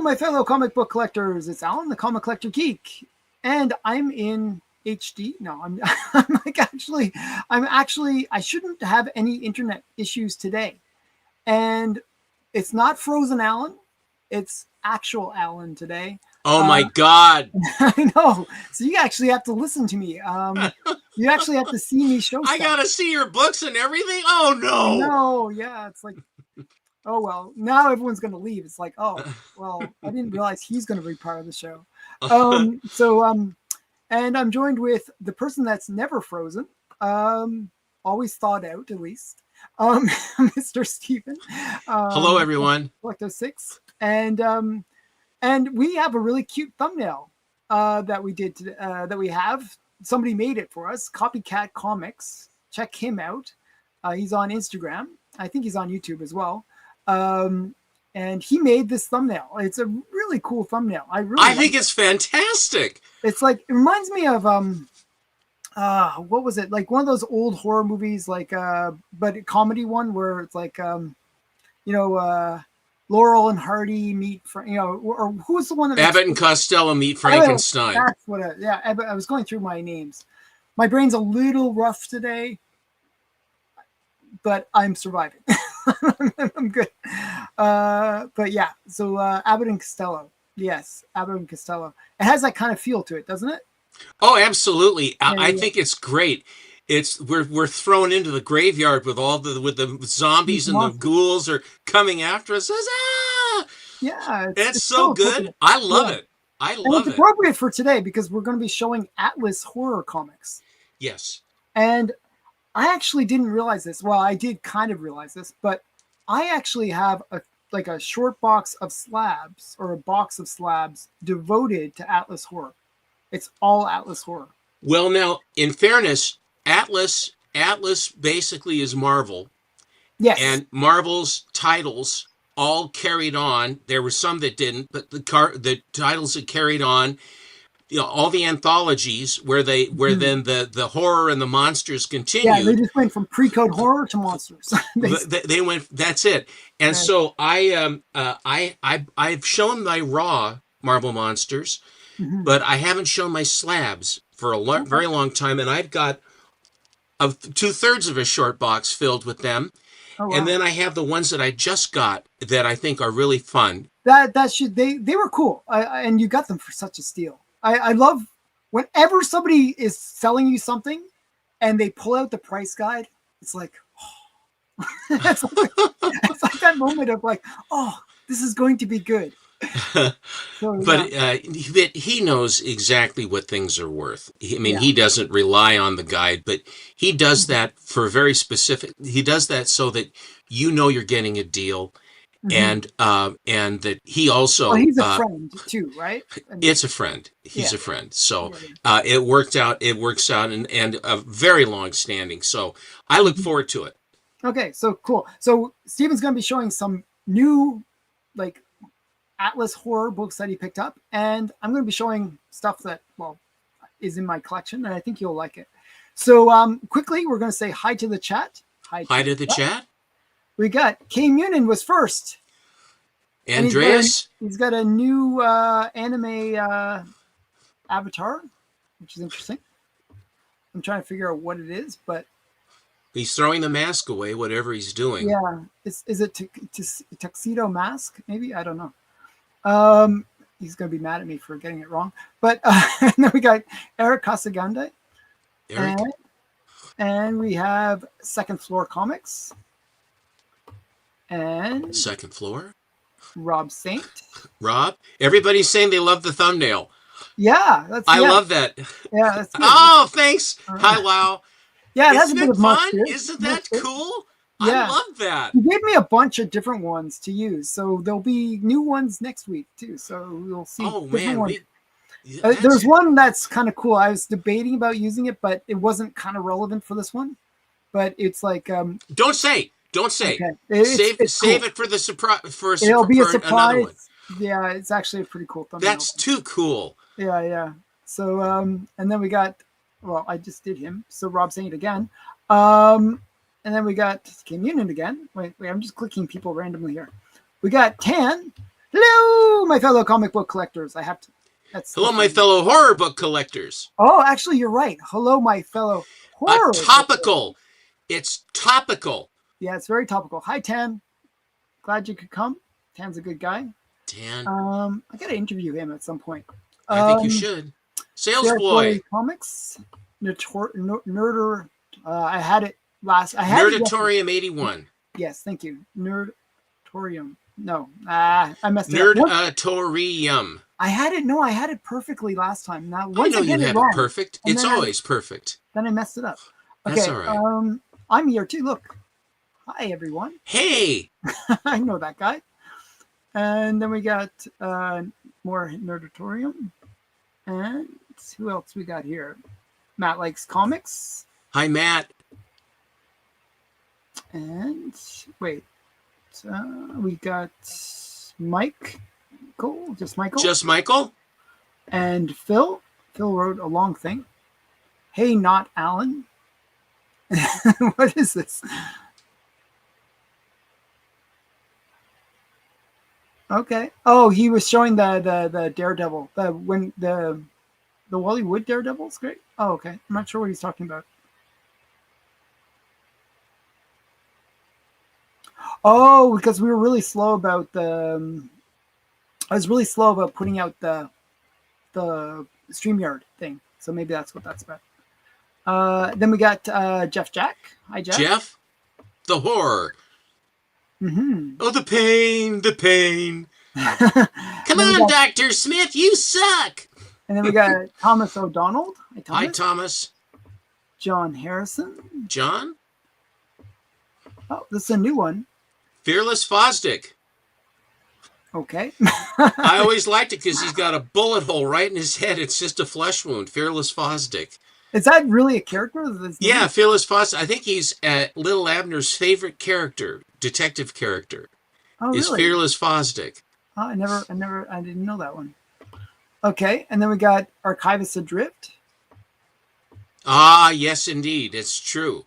my fellow comic book collectors. It's Alan, the Comic Collector Geek, and I'm in HD. No, I'm actually, I shouldn't have any internet issues today. And it's not frozen Alan, it's actual Alan today. Oh my God. I know. So you actually have to listen to me. You actually have to see me show stuff. I gotta see your books and everything? Oh no. No, yeah, it's like, oh well, now everyone's gonna leave. It's like, oh well, I didn't realize he's gonna be part of the show. And I'm joined with the person that's never frozen, always thawed out at least, Mr. Stephen. Hello, everyone. Collector 6, and we have a really cute thumbnail that we did today, that we have. Somebody made it for us. Copycat Comics. Check him out. He's on Instagram. I think he's on YouTube as well. And he made this thumbnail. It's a really cool thumbnail. I think it's fantastic. It's like, it reminds me of what was it? Like one of those old horror movies, like but a comedy one where it's like Laurel and Hardy meet, or who was the one that Abbott and Costello meet Frankenstein. That's what I was going through my names. My brain's a little rough today, but I'm surviving. I'm good. But yeah, so Abbott and Costello. Yes, Abbott and Costello. It has that kind of feel to it, doesn't it? Oh, absolutely. I think it's great. We're thrown into the graveyard with the zombies and the ghouls are coming after us. Yeah, it's so good. I love it. It's appropriate for today because we're going to be showing Atlas horror comics. Yes. And I actually didn't realize this. Well, I did kind of realize this, but I actually have a short box of slabs, or a box of slabs devoted to Atlas horror. It's all Atlas horror. Well, now, in fairness, Atlas basically is Marvel. Yes. And Marvel's titles all carried on. There were some that didn't, but the titles that carried on, all the anthologies where then the horror and the monsters continued. Yeah, they just went from Precode horror to monsters. they went. That's it. And so I've shown my raw Marvel monsters, but I haven't shown my slabs for a very long time, and I've got 2/3 of a short box filled with them. Oh, wow. And then I have the ones that I just got that I think are really fun. They were cool, and you got them for such a steal. I love whenever somebody is selling you something and they pull out the price guide. It's like, oh. it's like that moment of like, oh, this is going to be good. He knows exactly what things are worth. He doesn't rely on the guide, but he does that for very specific. He does that so that you're getting a deal. And that he also he's a friend too, right? It's a friend. He's a friend. So it works out and a very long standing. So I look forward to it. Okay, so cool. So Stephen's going to be showing some new Atlas horror books that he picked up, and I'm going to be showing stuff that is in my collection, and I think you'll like it. So quickly, we're going to say hi to the chat. Hi to the chat. We got K Munin was first. Andreas. He's got a new anime avatar, which is interesting. I'm trying to figure out what it is, but he's throwing the mask away, whatever he's doing. Yeah. Is it tuxedo mask? Maybe? I don't know. He's going to be mad at me for getting it wrong. But and then we got Eric Casagande. Eric. And we have Second Floor Comics. And Second Floor. Rob Saint. Rob. Everybody's saying they love the thumbnail. Yeah. I love that. Yeah. That's good. Oh, thanks. Right. Hi, wow. Yeah, that's a bit fun. Isn't that cool? Yeah. I love that. He gave me a bunch of different ones to use. So there'll be new ones next week too. So we'll see. Oh, man. There's one that's kind of cool. I was debating about using it, but it wasn't kind of relevant for this one. But it's like Don't say. Okay. Save it for the surprise. It'll be a surprise. Yeah, it's actually a pretty cool thumbnail. That's too cool. Yeah. So and then we got, I just did him. So Rob Saint again. And then we got Kim Union again. Wait, I'm just clicking people randomly here. We got Tan, Hello, my fellow comic book collectors. I have to. That's Hello, my fellow horror book collectors. Oh, actually, you're right. Hello, my fellow horror. Topical. It's topical. Yeah, it's very topical. Hi, Tan. Glad you could come. Tan's a good guy. Dan, I gotta interview him at some point. I think you should. Sales Sarah boy. Comics. Nerder. I had it last. I had Nerdatorium 81. Yes, thank you. Nerdatorium. No, I messed it up. Nerdatorium. I had it. No, I had it perfectly last time. Now, I know you have it perfect. It's always perfect. Then I messed it up. Okay, that's all right. I'm here too. Look. Hi, everyone. Hey. I know that guy. And then we got more Nerdatorium. And who else we got here? Matt Likes Comics. Hi, Matt. And wait. We got Mike. Cool. Just Michael. Just Michael. And Phil. Phil wrote a long thing. Hey, not Alan. What is this? Okay. Oh, he was showing the Daredevil. The Wally Wood Daredevil's great. Oh, okay. I'm not sure what he's talking about. Oh, because we were really slow about the. I was really slow about putting out the StreamYard thing. So maybe that's what that's about. Then we got Jeff Jack. Hi, Jeff. Jeff, the horror. Mm-hmm. Oh, the pain, the pain. Come on, Dr. Smith, you suck. And then we got Thomas O'Donnell. Hi, Thomas. Hi, Thomas. John Harrison. John? Oh, this is a new one. Fearless Fosdick. Okay. I always liked it because he's got a bullet hole right in his head. It's just a flesh wound. Fearless Fosdick. Is that really a character? Yeah, Fearless Fosdick. I think he's Little Abner's favorite character, detective character. Oh, is really? Fearless Fosdick. Oh, I didn't know that one. Okay, and then we got Archivist Adrift. Ah, yes, indeed. It's true.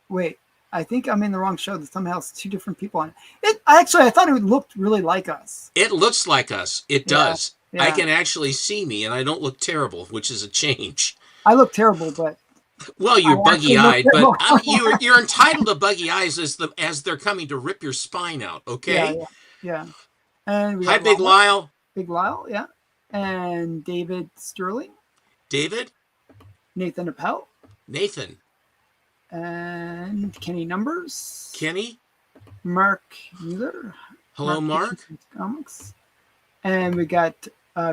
Wait, I think I'm in the wrong show. That somehow it's two different people on it. I thought it looked really like us. It looks like us. It does. Yeah. I can actually see me, and I don't look terrible, which is a change. I look terrible, but well, you're buggy-eyed, but you're entitled to buggy eyes as they're coming to rip your spine out. Okay. Yeah. And we hi, Big Lyle. Big Lyle, yeah. And David Sterling. David. Nathan Appel. Nathan. And Kenny Numbers. Kenny. Mark Mueller. Hello, Mark. Comics. And we got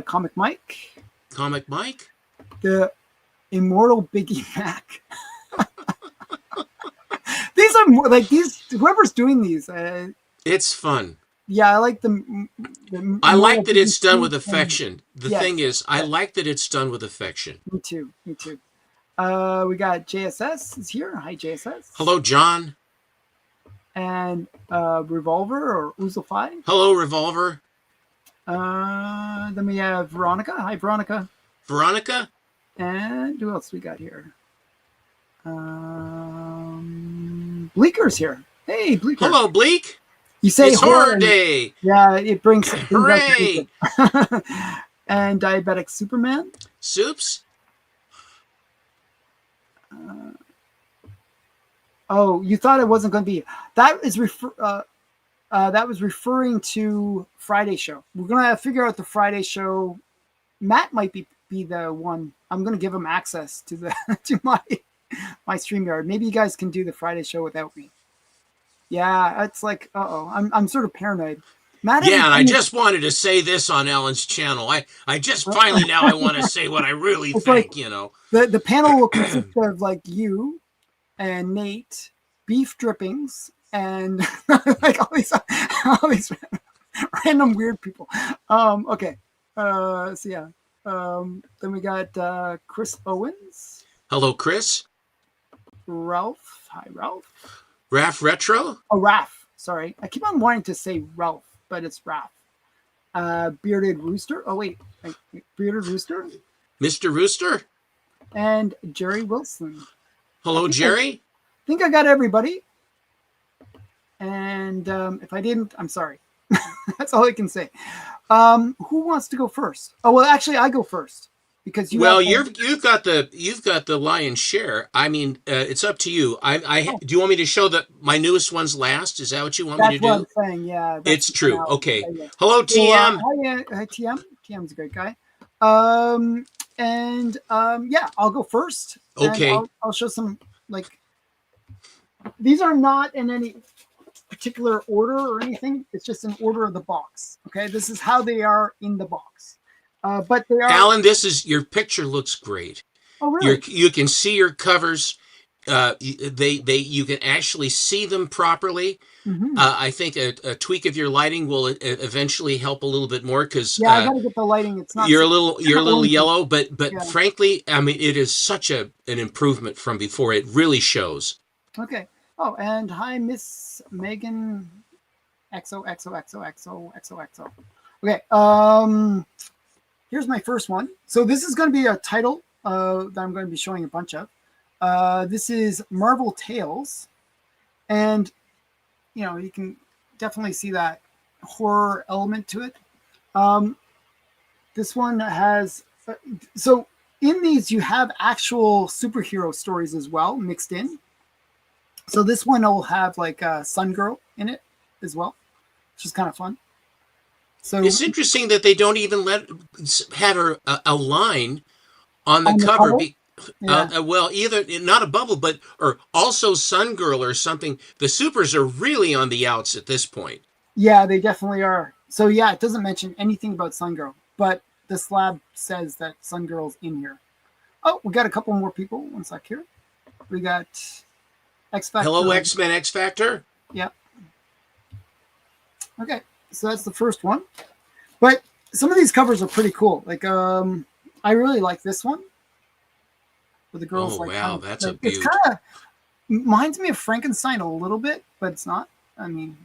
Comic Mike. Comic Mike. The Immortal Biggie Mac. These are more like these. Whoever's doing these. It's fun. Yeah, I like I like that it's done with affection. The thing is, I like that it's done with affection. Me too. We got JSS is here. Hi, JSS. Hello, John. And Revolver or Oozle5. Hello, Revolver. Then we have Veronica. Hi, Veronica. Veronica. And who else we got here? Bleeker's here. Hey, Bleeker. Hello, Bleak. You say it's horror day. Yeah, it brings hooray. And Diabetic Superman. Soups. Oh, you thought it wasn't going to be. That is that was referring to Friday show. We're gonna figure out the Friday show. Matt might be the one. I'm gonna give him access to the to my StreamYard. Maybe you guys can do the Friday show without me. Yeah, it's like, I'm sort of paranoid. Matt, yeah, and I just wanted to say this on Ellen's channel. I just finally now I want to say what I really think. Like, you know, the panel will consist of like you and Nate, beef drippings, and like all these random weird people. Okay. So yeah. Then we got Chris Owens. Hello, Chris. Ralph. Hi, Ralph. Raph Retro. Oh, Raph. Sorry, I keep on wanting to say Ralph, but it's Raph. Bearded Rooster. Oh wait, Bearded Rooster. Mr. Rooster. And Jerry Wilson. Hello, Jerry. I think I got everybody. And if I didn't, I'm sorry. That's all I can say. Who wants to go first? Oh well, actually, I go first because you have. Well, you've got the lion's share. I mean, it's up to you. Oh, Do you want me to show my newest ones last? Is that what you want me to that's what I'm do? saying. Yeah, that's It's the true. finale. Okay. Yeah, yeah. Hello, So, TM. hi, TM. TM's a great guy. Um, and yeah, I'll go first, and Okay. I'll show some like these are not in any particular order or anything. It's just an order of the box. Okay, this is how they are in the box. But they are. Alan, this is your picture looks great. Oh, really? You can see your covers. You can actually see them properly. Mm-hmm. I think a tweak of your lighting will eventually help a little bit more because Yeah, I got to get the lighting. It's not you're a so little kind you're a of little orangey. yellow, but Yeah. frankly, I mean, it is such an improvement from before. It really shows. Okay. Oh, and hi, Miss Megan. XOXOXOXOXOXO. Okay. Here's my first one. So this is going to be a title that I'm going to be showing a bunch of. This is Marvel Tales, and you can definitely see that horror element to it. This one has so in these you have actual superhero stories as well mixed in. So this one will have like a Sun Girl in it as well, which is kind of fun. So It's interesting that they don't even have a line on the on the cover. cover, yeah, Well, either not a bubble, but or also Sun Girl or something. The supers are really on the outs at this point. yeah, they definitely are. So yeah, it doesn't mention anything about Sun Girl, but the slab says that Sun Girl's in here. Oh, we got a couple more people. One sec here. We got X Hello, Factor. X-Men X Factor. Yeah. Okay, so that's the first one. But some of these covers are pretty cool. Like, I really like this one, where the girl's Oh like, wow, that's a it's beaut. kind of reminds me of Frankenstein a little bit, but it's not. I mean,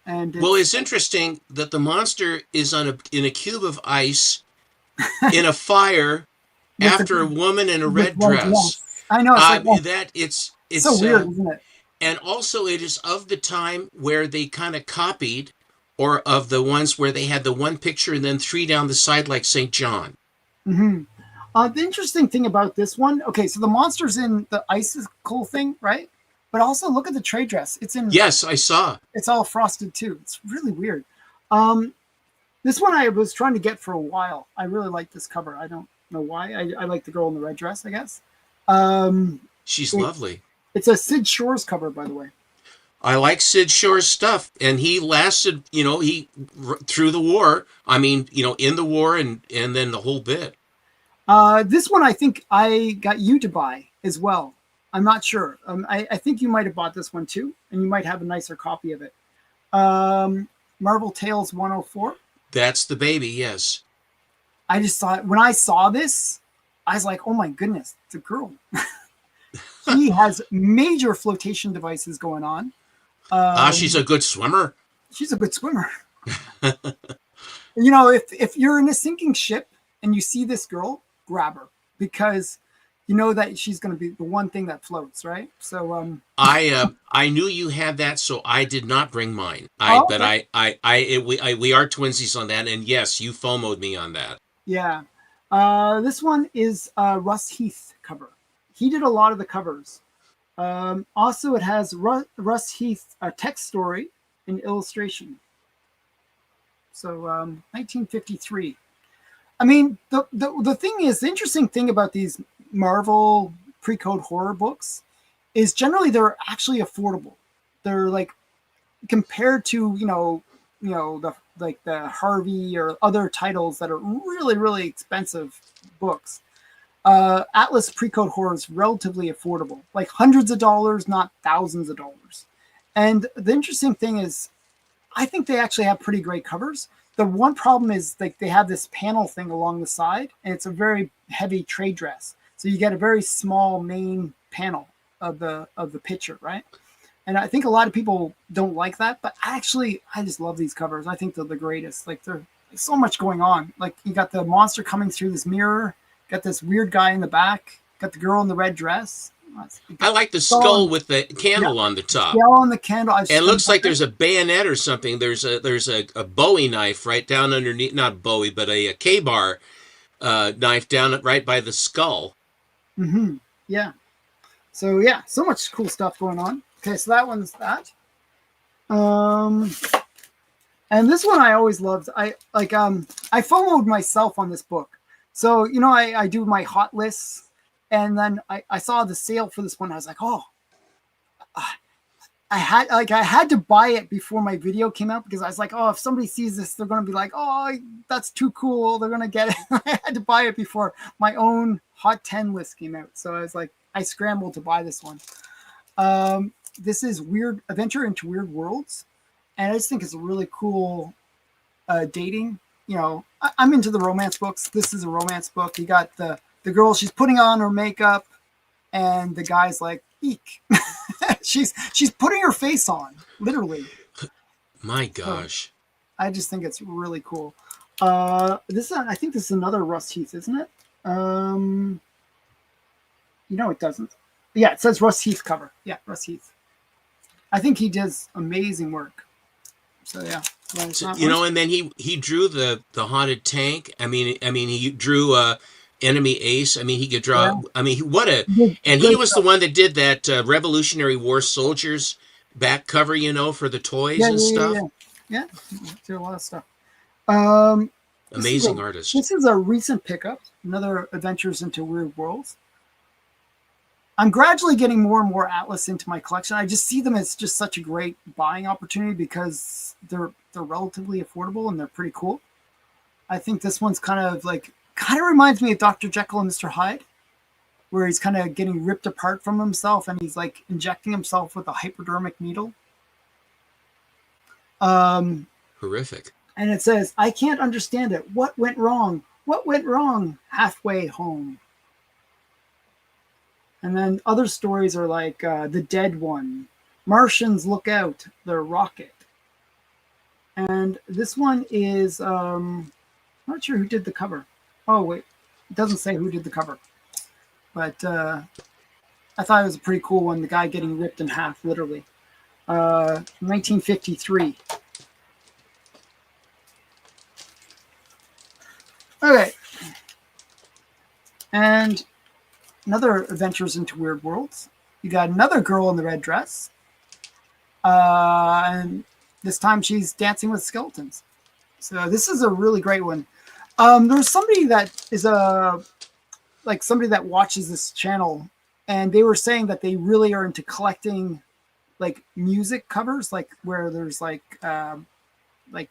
and Well, it's interesting that the monster is in a cube of ice in a fire with after a woman in a with red one dress. dress. I know it's like That it's so weird, isn't it? and also it is of the time where they kind of copied, or of the ones where they had the one picture and then three down the side like St. John. Mm-hmm. The interesting thing about this one, okay, so the monster's in the icicle thing, right? But also look at the trade dress. It's in. Yes, I saw. It's all frosted too. It's really weird. This one I was trying to get for a while. I really like this cover. I don't know why. I like the girl in the red dress, I guess. She's lovely. It's a Sid Shores cover, by the way. I like Sid Shore's stuff, and he lasted, through the war. I mean, in the war and then the whole bit. This one I think I got you to buy as well. I'm not sure. I think you might have bought this one too, and you might have a nicer copy of it. Marvel Tales 104. That's the baby, yes. I just saw it. When I saw this, I was like, oh my goodness, it's a girl. She has major flotation devices going on. She's a good swimmer. She's a good swimmer. If you're in a sinking ship and you see this girl, grab her, because you know that she's going to be the one thing that floats, right? So I knew you had that, so I did not bring mine. We are twinsies on that, and yes, you FOMO'd me on that. yeah. This one is Russ Heath cover. He did a lot of the covers. Also, it has Russ Heath text story and illustration. So 1953. I mean, the thing is, the interesting thing about these Marvel Precode horror books is generally they're actually affordable. They're like compared to the Harvey or other titles that are really really expensive books. Atlas Precode horror is relatively affordable, like hundreds of dollars, not thousands of dollars. And the interesting thing is, I think they actually have pretty great covers. The one problem is like they have this panel thing along the side, and it's a very heavy trade dress. So you get a very small main panel of the picture, right? And I think a lot of people don't like that, but actually, I just love these covers. I think they're the greatest. Like there's so much going on. Like you got the monster coming through this mirror, got this weird guy in the back, got the girl in the red dress. I like the skull with the candle on the top. Yeah, on the candle. It looks like there's a bayonet or something. There's a Bowie knife right down underneath, not Bowie, but a K-bar knife down right by the skull. Mm-hmm. Yeah. So yeah, so much cool stuff going on. Okay, so that one's that. And this one I always loved. I followed myself on this book. So, you know, I do my hot lists, and then I saw the sale for this one. I was like, oh, I had to buy it before my video came out, because I was like, oh, if somebody sees this, they're going to be like, oh, that's too cool. They're going to get it. I had to buy it before my own Hot 10 list came out. So I was like, I scrambled to buy this one. This is Weird Adventure into Weird Worlds. And I just think it's a really cool dating. You know, I'm into the romance books. This is a romance book. You got the girl, she's putting on her makeup, and the guy's like, eek. she's putting her face on, literally. My gosh. So, I just think it's really cool. I think this is another Russ Heath, isn't it? No, it doesn't. Yeah, it says Russ Heath cover. Yeah, Russ Heath. I think he does amazing work. So yeah, so, you know, and then he drew the haunted tank. I mean he drew Enemy Ace. I mean, he could draw. Yeah. I mean, he was the one that did that Revolutionary War Soldiers back cover, you know, for the toys and stuff. Yeah, did a lot of stuff. Amazing artist. This is a recent pickup. Another Adventures into Weird Worlds. I'm gradually getting more and more Atlas into my collection. I just see them as just such a great buying opportunity because they're relatively affordable and they're pretty cool. I think this one's kind of reminds me of Dr. Jekyll and Mr. Hyde, where he's kind of getting ripped apart from himself and he's like injecting himself with a hypodermic needle. Horrific. And it says, I can't understand it. What went wrong? What went wrong? Halfway home. And then other stories are like The Dead One, Martians Look Out, The Rocket. And this one is, I'm not sure who did the cover. Oh, wait, it doesn't say who did the cover. But I thought it was a pretty cool one, the guy getting ripped in half, literally. 1953. Okay. And another Adventures into Weird Worlds. You got another girl in the red dress. And this time she's dancing with skeletons. So this is a really great one. There's somebody that is somebody that watches this channel, and they were saying that they really are into collecting like music covers, like where there's like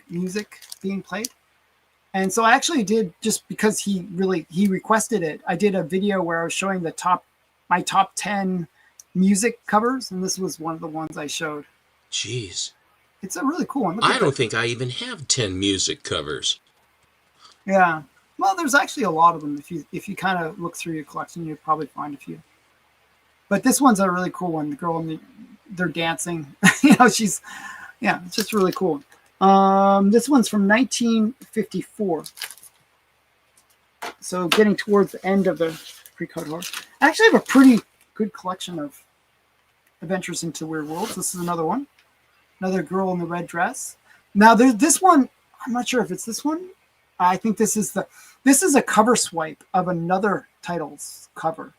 music being played. And so I actually did, just because he requested it, I did a video where I was showing my top 10 music covers, and this was one of the ones I showed. Jeez. It's a really cool one. I don't think I even have 10 music covers. Yeah. Well, there's actually a lot of them. If you kind of look through your collection, you'll probably find a few. But this one's a really cool one. The girl, they're dancing. It's just really cool. This one's from 1954. So getting towards the end of the Precode horror. I actually have a pretty good collection of Adventures into Weird Worlds. This is another one. Another girl in the red dress. Now there's this one. I'm not sure if it's this one. I think this is a cover swipe of another title's cover,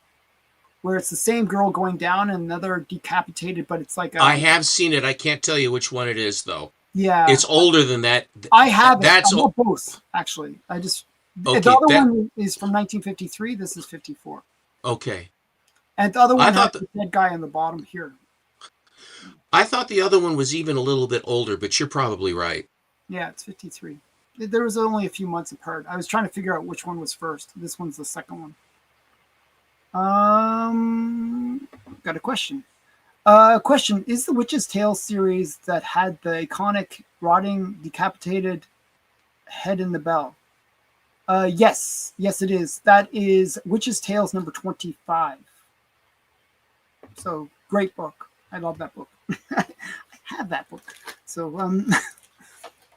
where it's the same girl going down and another decapitated, but it's like I have seen it. I can't tell you which one it is though. Yeah, it's older than that. I have it. That's both actually. Okay, the other one is from 1953. This is 54. Okay. And the other one has the dead guy on the bottom here. I thought the other one was even a little bit older, but you're probably right. Yeah, it's 53. There was only a few months apart. I was trying to figure out which one was first. This one's the second one. Got a question. Question, is the Witch's Tale series that had the iconic rotting, decapitated head in the bell? Yes, it is. That is Witch's Tales number 25. So, great book. I love that book. I have that book. So,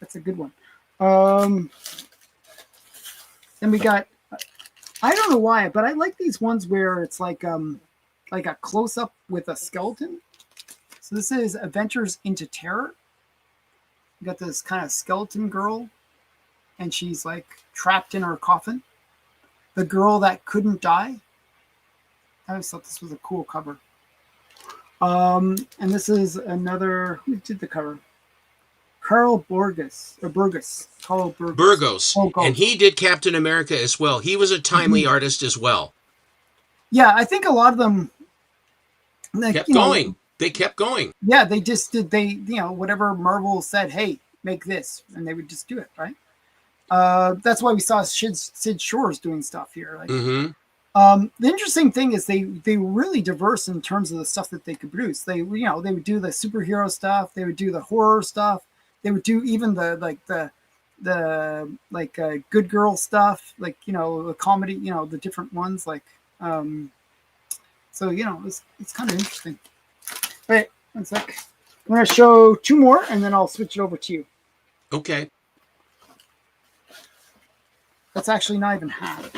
that's a good one. Then we got, I don't know why, but I like these ones where it's like like a close up with a skeleton. So this is Adventures into Terror. You got this kind of skeleton girl, and she's like trapped in her coffin. The girl that couldn't die. I always thought this was a cool cover. And this is another. Who did the cover? Carl Burgos. Carl Burgos. Burgos. And he did Captain America as well. He was a timely artist as well. Yeah, I think a lot of them kept going. They kept going. Yeah, they just did. Whatever Marvel said, hey, make this, and they would just do it, right? That's why we saw Sid Shores doing stuff here. Like, the interesting thing is they were really diverse in terms of the stuff that they could produce. They would do the superhero stuff. They would do the horror stuff. They would do even the good girl stuff, like, the comedy, the different ones, like, so, it's kind of interesting. Wait, one sec. I'm going to show two more, and then I'll switch it over to you. Okay. That's actually not even half.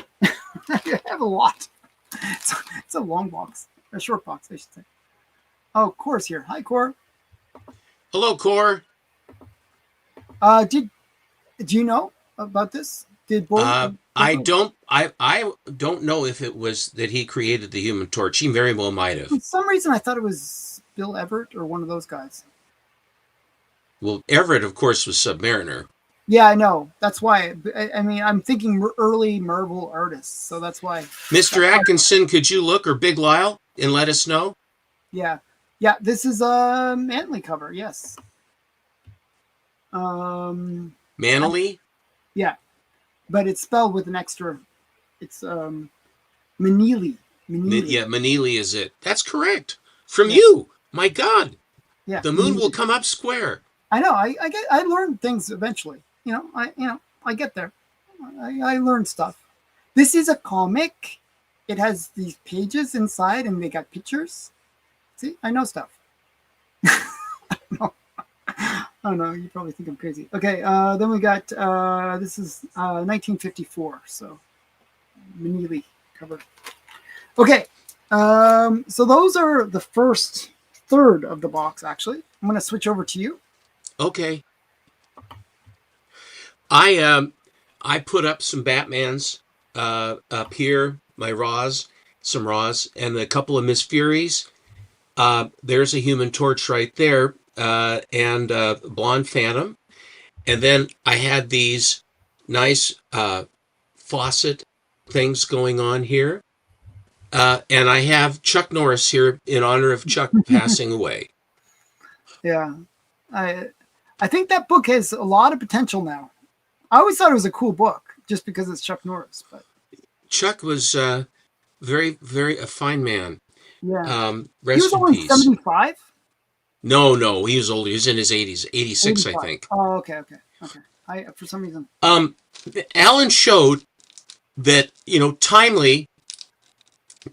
I have a lot. It's a long box. A short box, I should say. Oh, Core's here. Hi, Core. Hello, Core. Do you know about this? I don't know if it was that he created the Human Torch. He very well might have. For some reason, I thought it was Bill Everett or one of those guys. Well, Everett, of course, was Submariner. Yeah, I know. That's why. I mean, I'm thinking early Marvel artists, so that's why. Mr. Atkinson, could you look, or Big Lyle, and let us know? Yeah. This is a Manly cover. Yes. Manly? Yeah, but it's spelled with an extra. It's Manili. Yeah, Manili is it. That's correct. From you. My God. Yeah. The moon will come up square. I know. I learned things eventually. I get there. I learned stuff. This is a comic. It has these pages inside, and they got pictures. See, I know stuff. I don't know. You probably think I'm crazy. Okay. Then we got this is 1954. So Manili cover. Okay. So those are the first third of the box. Actually, I'm going to switch over to you. Okay. I put up some Batmans up here, my some Raws, and a couple of Miss Furies. There's a Human Torch right there, and Blonde Phantom. And then I had these nice faucet things going on here. And I have Chuck Norris here in honor of Chuck passing away. Yeah. I think that book has a lot of potential now. I always thought it was a cool book just because it's Chuck Norris. But Chuck was very, very a fine man. Yeah. Rest he was only 75? No, he was older. He was in his 80s, 86, 85. I think. Oh, okay. For some reason. Alan showed that,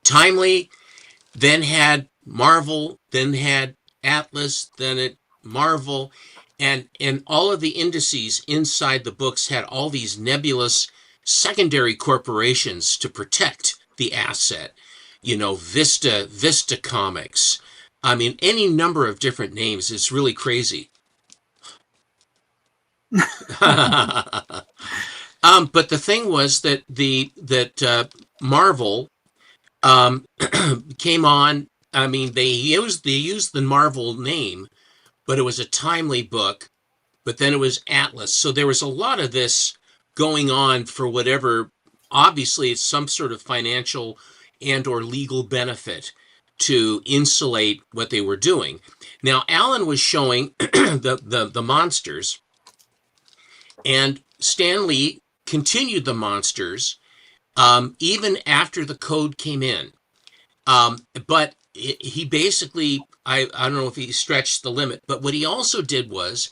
Timely then had Marvel, then had Atlas, then it Marvel, and all of the indices inside the books had all these nebulous secondary corporations to protect the asset. Vista Comics. I mean, any number of different names. It's really crazy. But the thing was that Marvel came on. I mean, they used the Marvel name, but it was a Timely book. But then it was Atlas. So there was a lot of this going on for whatever. Obviously, it's some sort of financial and or legal benefit to insulate what they were doing. Now, Alan was showing the monsters, and Stan Lee continued the monsters even after the code came in. But he basically, I don't know if he stretched the limit, but what he also did was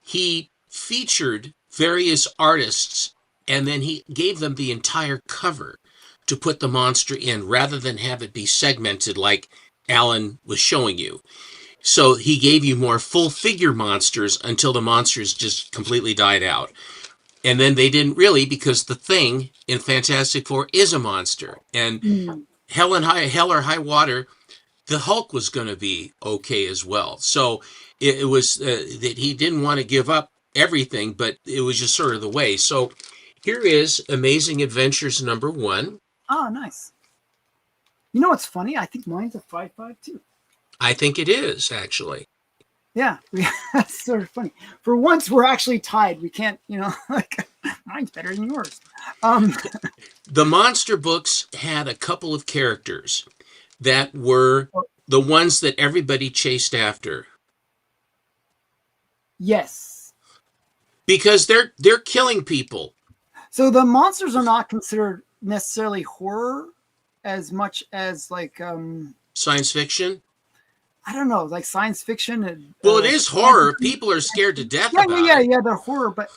he featured various artists, and then he gave them the entire cover to put the monster in rather than have it be segmented like Alan was showing you. So he gave you more full figure monsters until the monsters just completely died out. And then they didn't really, because the Thing in Fantastic Four is a monster. And Hell or High Water the Hulk was going to be okay as well. So it was that he didn't want to give up everything, but it was just sort of the way. So here is Amazing Adventures #1. Oh, nice. You know what's funny? I think mine's a 5.5 too. I think it is, actually. Yeah, that's sort of funny. For once, we're actually tied. We can't, like mine's better than yours. The monster books had a couple of characters that were the ones that everybody chased after. Yes. Because they're killing people. So the monsters are not considered necessarily horror as much as like Science fiction? I don't know, like science fiction. And, well, it is horror. People are scared to death about it. Yeah, they're horror, but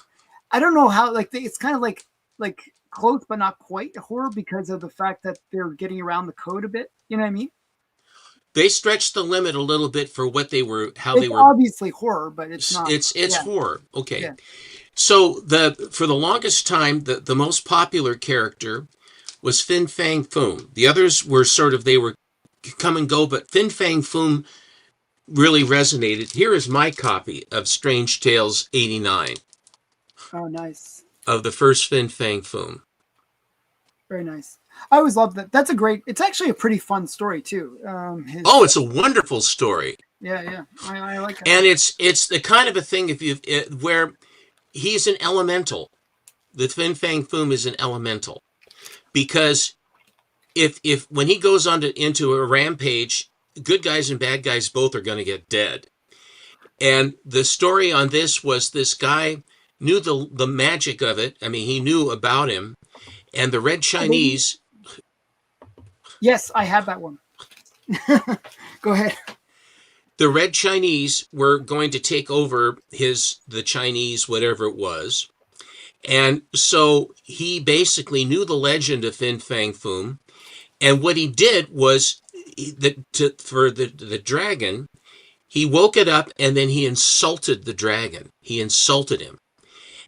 I don't know how. Like it's kind of like close, but not quite horror because of the fact that they're getting around the code a bit. You know what I mean? They stretched the limit a little bit for what they were, It's obviously horror, but it's not. It's horror. Okay. Yeah. So for the longest time, the most popular character was Fin Fang Foom. The others were they were come and go, but Fin Fang Foom really resonated. Here is my copy of Strange Tales 89. Oh, nice. Of the first Fin Fang Foom. Very nice. I always love that. That's it's actually a pretty fun story too. It's a wonderful story. Yeah. I like it. And it's the kind of a thing where he's an elemental. The Fin Fang Foom is an elemental. Because if when he goes into a rampage, good guys and bad guys both are going to get dead. And the story on this was this guy knew the magic of it. I mean, he knew about him. And the Red Chinese... Yes, I have that one. Go ahead. The Red Chinese were going to take over the Chinese, whatever it was. And so he basically knew the legend of Fin Fang Foom. And what he did was, for the dragon, he woke it up and then he insulted the dragon. He insulted him.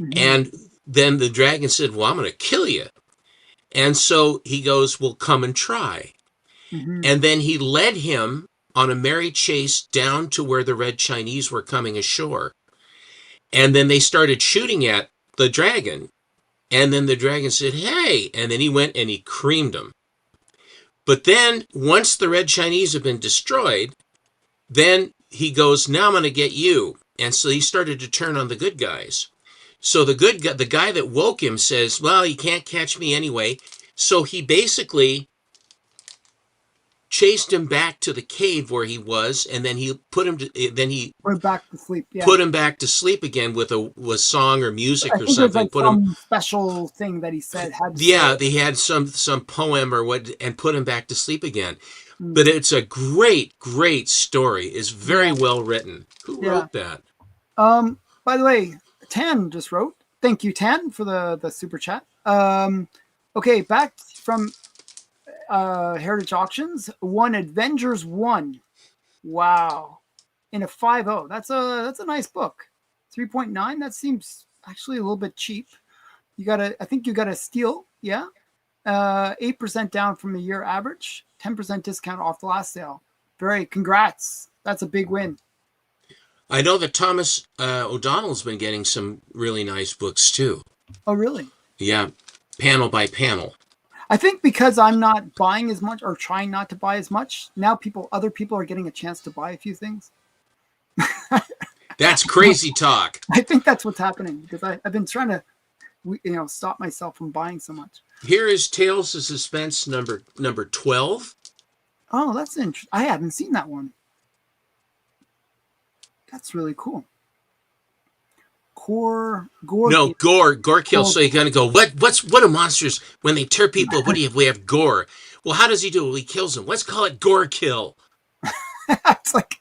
Mm-hmm. And then the dragon said, well, I'm going to kill you. And so he goes, well, come and try. Mm-hmm. And then he led him on a merry chase down to where the Red Chinese were coming ashore. And then they started shooting at the dragon. And then the dragon said, hey. And then he went and he creamed him. But then once the Red Chinese have been destroyed, then he goes, now I'm going to get you. And so he started to turn on the good guys. So the guy that woke him says, well, you can't catch me anyway. So he basically chased him back to the cave where he was, and then he went back to sleep. Yeah. Put him back to sleep again with song or music or something. It was some special thing that he said. They had some poem or what, and put him back to sleep again. Mm. But it's a great story. It's very well written. Who wrote that? By the way, Tan just wrote. Thank you, Tan, for the super chat. Okay, back from Heritage Auctions. One Avengers 1. Wow. In a 5.0. That's a nice book. 3.9. That seems actually a little bit cheap. I think you got a steal. Yeah. 8% down from the year average. 10% discount off the last sale. Congrats. That's a big win. I know that Thomas O'Donnell's been getting some really nice books too. Oh, really? Yeah, panel by panel. I think because I'm not buying as much or trying not to buy as much, now other people are getting a chance to buy a few things. That's crazy talk. I think that's what's happening because I've been trying to, stop myself from buying so much. Here is Tales of Suspense number 12. Oh, that's interesting. I haven't seen that one. That's really cool. Gore kill. So you're gonna go, what are monsters when they tear people? What do you have? We have gore. Well, how does he do it? Well, he kills them. Let's call it gore kill. It's like,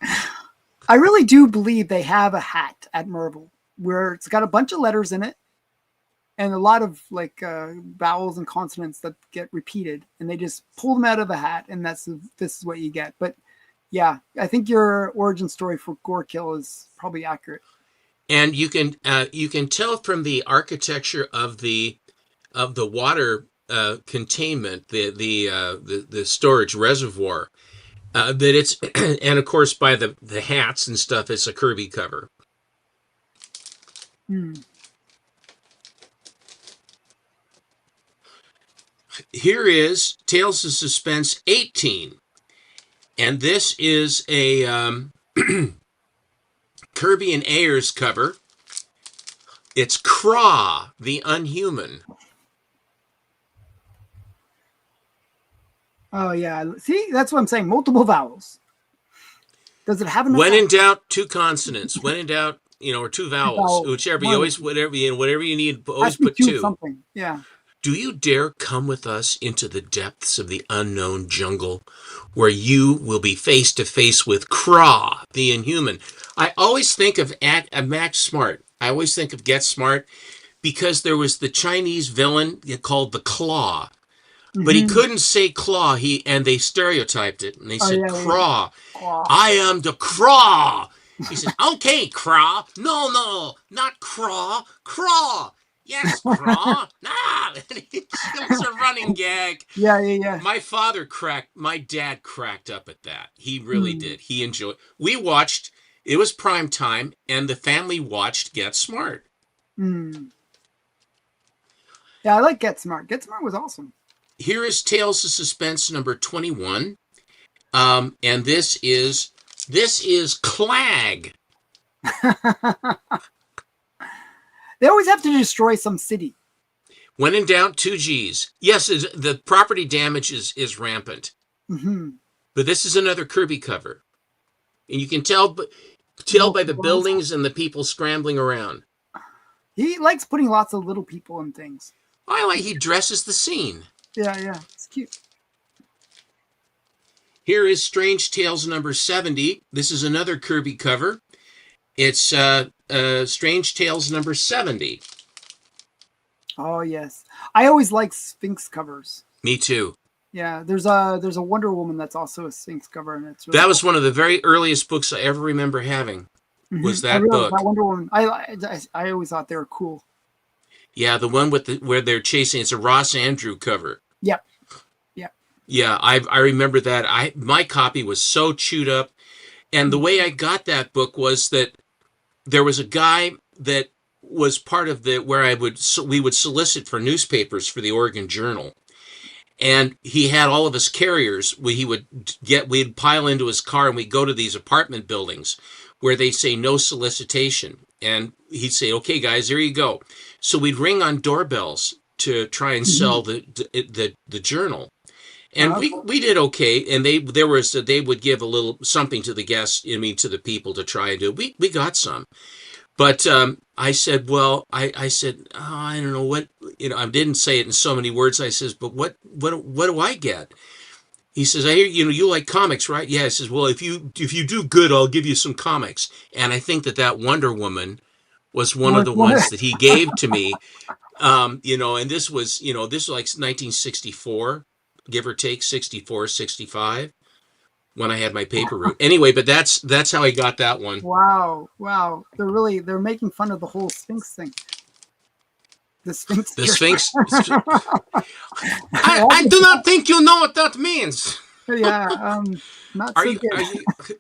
I really do believe they have a hat at Marvel where it's got a bunch of letters in it and a lot of vowels and consonants that get repeated, and they just pull them out of the hat, and this is what you get. But yeah, I think your origin story for gore kill is probably accurate. And you can tell from the architecture of the water containment, the storage reservoir, That it's and of course by the hats and stuff, it's a Kirby cover. Hmm. Here is Tales of Suspense 18, and this is a Kirby and Ayers cover. It's Craw, the Unhuman. Oh yeah. See, that's what I'm saying. Multiple vowels. Does it have enough When vowels? in doubt, two consonants. When in doubt, or two vowels. Vowels. Whichever you One of always, the two. whatever you need, Has always to be put two of two. something. Yeah. Do you dare come with us into the depths of the unknown jungle, where you will be face to face with Craw, the Inhuman? I always think of Max Smart. I always think of Get Smart because there was the Chinese villain called the Claw, but he Mm-hmm. couldn't say Claw. And they stereotyped it and they Oh said yeah, yeah. Craw. Claw. I am the Craw. He said, okay, Craw. No, no, not Craw. Craw. Yes, Craw. Nah. It was a running gag. Yeah, yeah, yeah. My dad cracked up at that. He really Hmm. did. He enjoyed. We watched, it was prime time, and the family watched Get Smart. Hmm. Yeah, I like Get Smart. Get Smart was awesome. Here is Tales of Suspense number 21. And this is Clag. They always have to destroy some city. When in doubt, two G's. Yes, the property damage is rampant. Mm-hmm. But this is another Kirby cover. And you can tell by the Multiple vowels. buildings and the people scrambling around. He likes putting lots of little people in things. He dresses the scene. Yeah, yeah. It's cute. Here is Strange Tales number 70. This is another Kirby cover. It's Strange Tales number 70. Oh yes. I always like Sphinx covers. Me too. Yeah, there's a Wonder Woman that's also a Sphinx cover, and it's really That was one of the very earliest books I ever remember having. cool. Was I that really book? that Wonder Woman. I always thought they were cool. Yeah, the one where they're chasing. It's a Ross Andrew cover. Yep. Yep. Yeah, I remember that. My copy was so chewed up, and the way I got that book was that there was a guy that was part of where we would solicit for newspapers for the Oregon Journal, and he had all of his carriers. We'd pile into his car and we'd go to these apartment buildings where they say no solicitation, and he'd say, "Okay, guys, here you go." So we'd ring on doorbells to try and sell the journal. And we did okay, and they would give a little something to the guests, to the people to try and do. We got some, but I said, well, I said, oh, I don't know what, I didn't say it in so many words. I says, but what do I get? He says, I hear you like comics, right? Yeah. I says, well, if you do good, I'll give you some comics. And I think that Wonder Woman was one of the ones that he gave to me. And this was like 1964, give or take 64, 65, when I had my paper route. Anyway, but that's how I got that one. Wow, wow. They're making fun of the whole Sphinx thing. The Sphinx. The Sphinx. I do not think you know what that means. Yeah, not Are so you? good.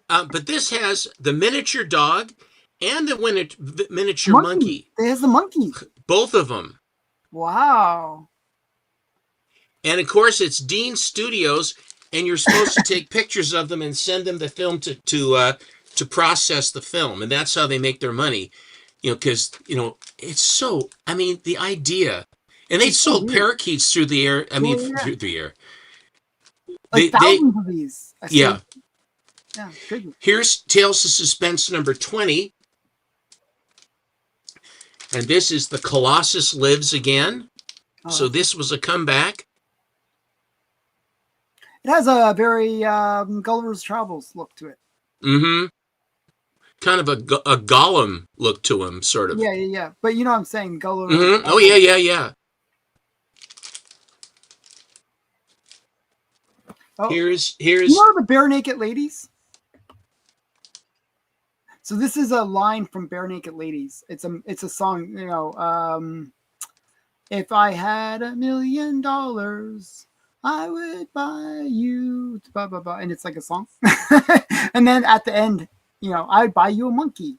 But this has the miniature dog and the miniature monkey. It has the monkey. Both of them. Wow. And of course, it's Dean Studios, and you're supposed to take pictures of them and send them the film to process the film, and that's how they make their money. Because it's so. I mean, the idea, and they sold parakeets through the air. I mean, through the air. Like thousands of these. Yeah. Yeah. Crazy. Here's Tales of Suspense number 20. And this is The Colossus Lives Again. So this was a comeback. It has a very Gulliver's Travels look to it. Mm-hmm. Kind of a Gollum look to him, sort of. Yeah, yeah, yeah. But you know what I'm saying, Gulliver. Mm-hmm. Oh, yeah, yeah, yeah. Oh. Here's. You know the Bare Naked Ladies? So this is a line from Bare Naked Ladies. It's a song, if I had $1 million, I would buy you, blah, blah, blah. And it's like a song. And then at the end, I'd buy you a monkey.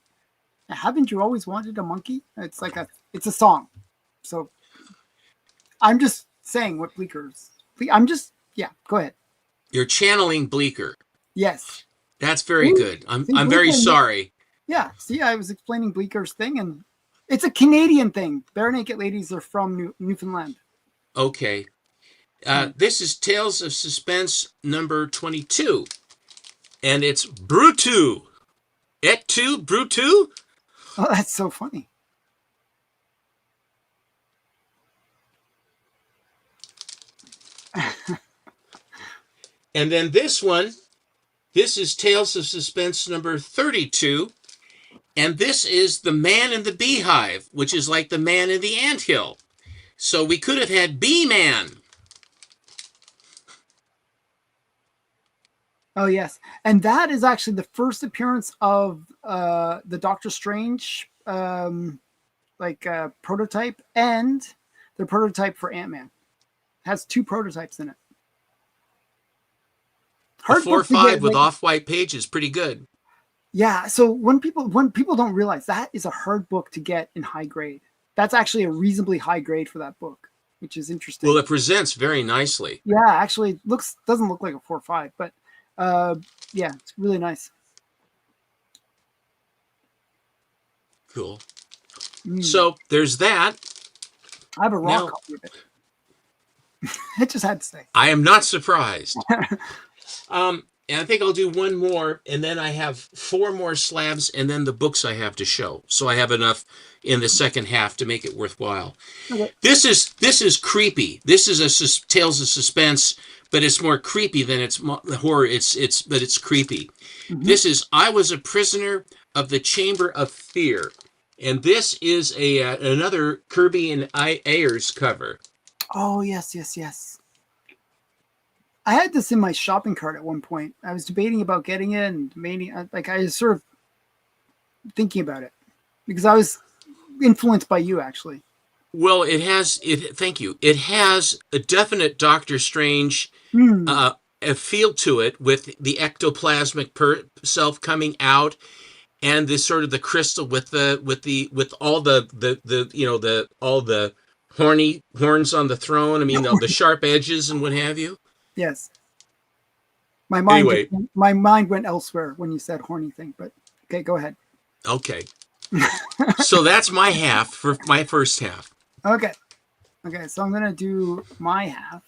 Haven't you always wanted a monkey? It's a song. So I'm just saying what Bleeker's. Yeah, go ahead. You're channeling Bleecker. Yes. That's very good. See, I'm very sorry. Yeah. See, I was explaining Bleeker's thing, and it's a Canadian thing. Bare Naked Ladies are from Newfoundland. Okay. This is Tales of Suspense number 22. And it's Brutu. Et tu, Brutu? Oh, that's so funny. And then this one, this is Tales of Suspense number 32. And this is The Man in the Beehive, which is like The Man in the Anthill. So we could have had Bee-Man. Oh, yes. And that is actually the first appearance of the Doctor Strange prototype and the prototype for Ant-Man. It has 2 prototypes in it. A 4/5 with off-white pages, pretty good. Yeah, so when people don't realize that is a hard book to get in high grade. That's actually a reasonably high grade for that book, which is interesting. Well, it presents very nicely. Yeah, actually, doesn't look like a 4/5, but yeah, it's really nice. Cool. So there's that. I have a raw copy of it. I just had to say. I am not surprised. And I think I'll do one more, and then I have 4 more slabs, and then the books I have to show. So I have enough in the second half to make it worthwhile. Okay. This is creepy. This is a Tales of Suspense, but it's more creepy than it's horror. But it's creepy. Mm-hmm. This is I Was a Prisoner of the Chamber of Fear, and this is another Kirby and Ayers cover. Oh yes. I had this in my shopping cart at one point. I was debating about getting it, and maybe I was sort of thinking about it because I was influenced by you, actually. Well, thank you. It has a definite Doctor Strange a feel to it, with the ectoplasmic self coming out, and this sort of the crystal with all the horny horns on the throne. I mean, the sharp edges and what have you. Yes. My mind went elsewhere when you said horny thing, but okay, go ahead. Okay. So that's my half for my first half. Okay, so I'm going to do my half.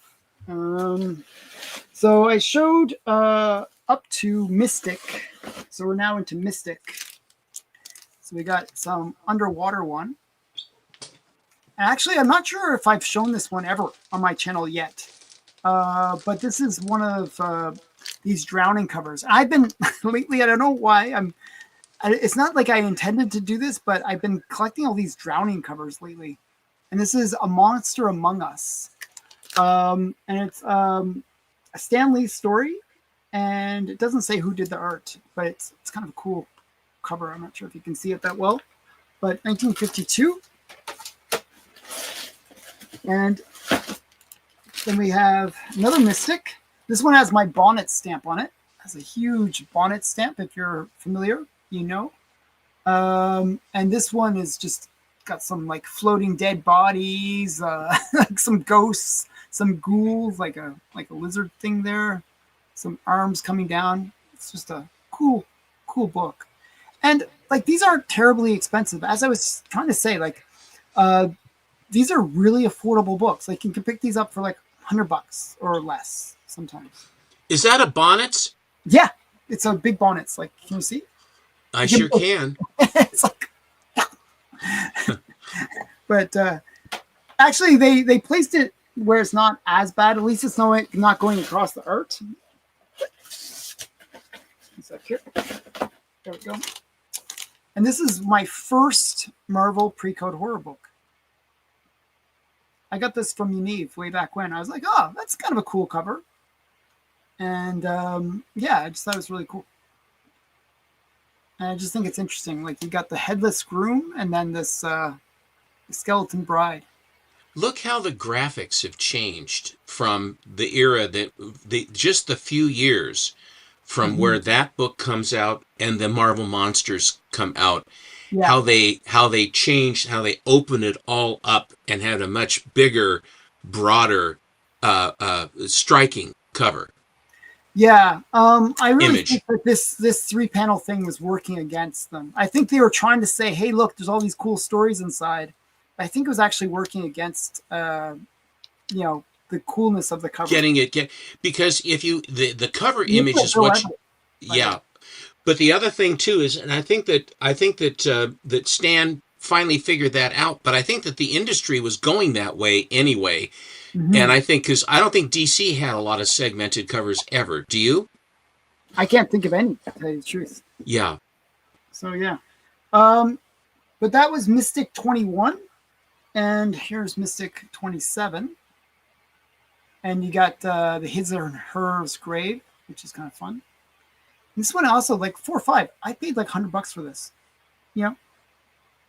So I showed up to Mystic. So we're now into Mystic. So we got some underwater one. Actually, I'm not sure if I've shown this one ever on my channel yet. But this is one of these drowning covers. I've been lately, I don't know why, it's not like I intended to do this, but I've been collecting all these drowning covers lately. And this is A Monster Among Us. And it's a Stan Lee story, and it doesn't say who did the art, but it's kind of a cool cover. I'm not sure if you can see it that well, but 1952. And then we have another Mystic. This one has my bonnet stamp on it. It has a huge bonnet stamp. If you're familiar, you know. And this one is just got some like floating dead bodies, like some ghosts, some ghouls, like a lizard thing there, some arms coming down. It's just a cool book. And like these aren't terribly expensive. As I was trying to say, like these are really affordable books. Like you can pick these up for like $100 or less sometimes. Is that a bonnet? Yeah, it's a big bonnet. It's like, can you see? I sure can. It's like, but actually, they placed it where it's not as bad. At least it's not going across the art. Here. There we go. And this is my first Marvel Precode horror book. I got this from Univ way back when. I was like, oh, that's kind of a cool cover. And yeah, I just thought it was really cool. And I just think it's interesting. Like you got the headless groom and then this skeleton bride. Look how the graphics have changed from the era that just the few years from Mm-hmm. where that book comes out and the Marvel Monsters come out. Yeah. How they changed, how they opened it all up and had a much bigger, broader, striking cover Yeah, I really think image. that this 3 panel thing was working against them. I think they were trying to say, "Hey, look, there's all these cool stories inside." I think it was actually working against, the coolness of the cover. Getting it get Because if you the cover You image can't is go what ever, by the way. yeah. But the other thing too is, and I think that Stan finally figured that out. But I think that the industry was going that way anyway. And Hmm. I think because I don't think DC had a lot of segmented covers ever. Do you? I can't think of any, to tell you the truth. Yeah. So yeah, um, but that was Mystic 21, and here's Mystic 27, and you got the His and Hers Grave, which is kind of fun. This one also like 4 or 5. I paid like $100 for this. You know,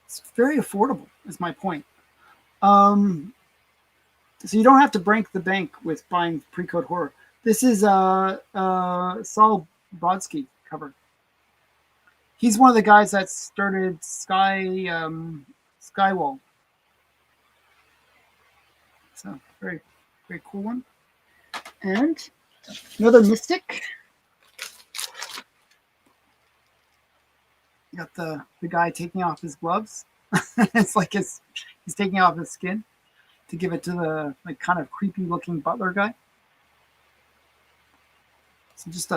it's very affordable. Is my point. Um, so you don't have to break the bank with buying Precode horror. This is Saul Brodsky cover. He's one of the guys that started Skywall. So very very cool one. And another Mystic. You got the guy taking off his gloves. It's like he's taking off his skin to give it to the like kind of creepy looking butler guy. So just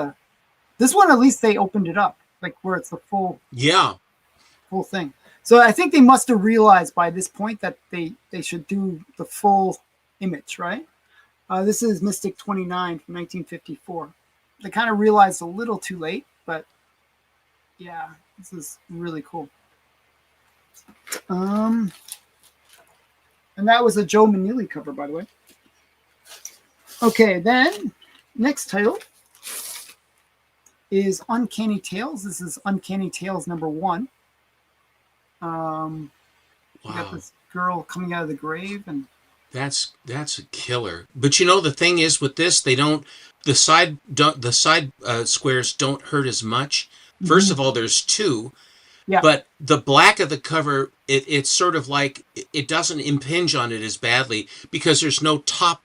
this one at least they opened it up like where it's the Yeah. full thing. So I think they must have realized by this point that they should do the full image, right? This is Mystic 29 from 1954. They kind of realized a little too late, but yeah, this is really cool. Um, and that was a Joe Manili cover, by the way. Okay, then next title is Uncanny Tales. This is Uncanny Tales #1. You got Wow. this girl coming out of the grave, and That's a killer. But the thing is with this, they don't the side squares don't hurt as much. First mm-hmm. of all, there's two, Yeah, but the black of the cover, it's sort of like it doesn't impinge on it as badly because there's no top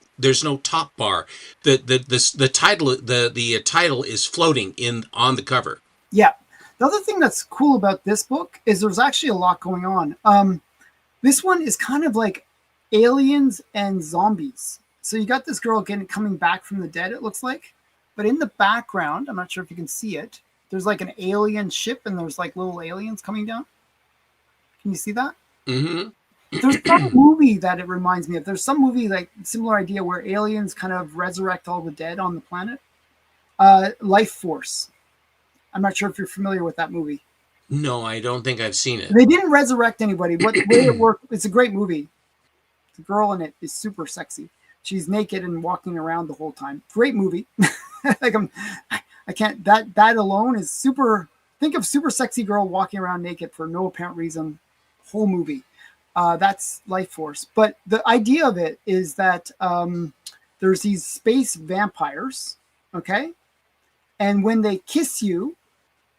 bar. The title is floating in on the cover. yeah. The other thing that's cool about this book is there's actually a lot going on. This one is kind of like aliens and zombies. So you got this girl coming back from the dead, it looks like. But in the background, I'm not sure if you can see it, there's like an alien ship and there's like little aliens coming down. Can you see that? Mm-hmm. There's some movie that it reminds me of. There's some movie like similar idea where aliens kind of resurrect all the dead on the planet. Life Force. I'm not sure if you're familiar with that movie. No, I don't think I've seen it. They didn't resurrect anybody. What the way it worked, it's a great movie. The girl in it is super sexy. She's naked and walking around the whole time. Great movie. Like I can't. That alone is super. Think of super sexy girl walking around naked for no apparent reason. Whole movie. That's Life Force. But the idea of it is that there's these space vampires. Okay, and when they kiss you,